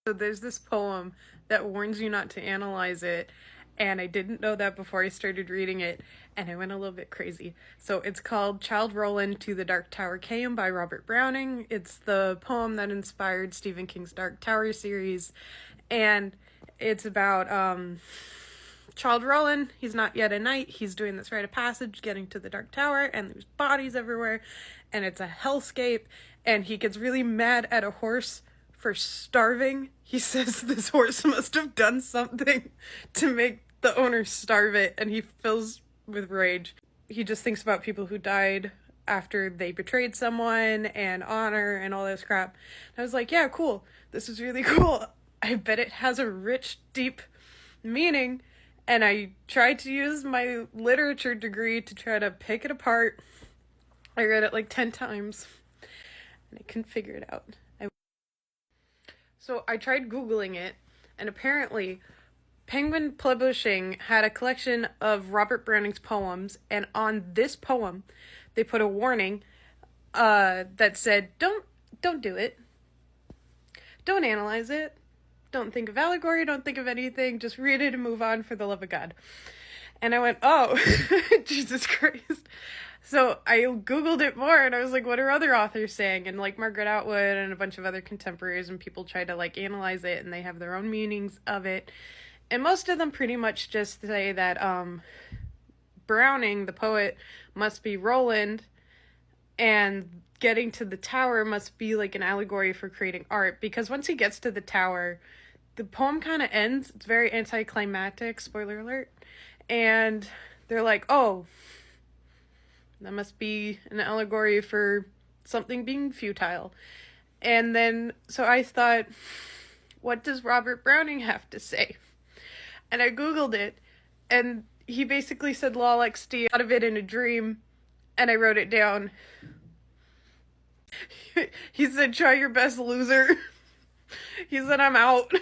So there's this poem that warns you not to analyze it, and I didn't know that before I started reading it, and I went a little bit crazy. So it's called Childe Roland to the Dark Tower Came by Robert Browning. It's the poem that inspired Stephen King's Dark Tower series, and it's about Childe Roland. He's not yet a knight. He's doing this rite of passage, getting to the Dark Tower, and there's bodies everywhere, and it's a hellscape, and he gets really mad at a horse for starving. He says this horse must have done something to make the owner starve it, and he fills with rage. He just thinks about people who died after they betrayed someone and honor and all this crap. And I was like, yeah, cool. This is really cool. I bet it has a rich, deep meaning. And I tried to use my literature degree to try to pick it apart. I read it like 10 times and I couldn't figure it out. So I tried Googling it, and apparently Penguin Publishing had a collection of Robert Browning's poems, and on this poem, they put a warning that said, don't do it. Don't analyze it. Don't think of allegory, don't think of anything, just read it and move on for the love of God. And I went, oh, Jesus Christ. So I Googled it more, and I was like, what are other authors saying? And like Margaret Atwood and a bunch of other contemporaries, and people try to like analyze it, and they have their own meanings of it. And most of them pretty much just say that Browning, the poet, must be Roland, and getting to the tower must be like an allegory for creating art. Because once he gets to the tower, the poem kind of ends. It's very anticlimactic, spoiler alert. And they're like, oh, that must be an allegory for something being futile. And then, so I thought, what does Robert Browning have to say? And I Googled it, and he basically said Law XD out of it in a dream, and I wrote it down. He said, try your best, loser. He said, I'm out.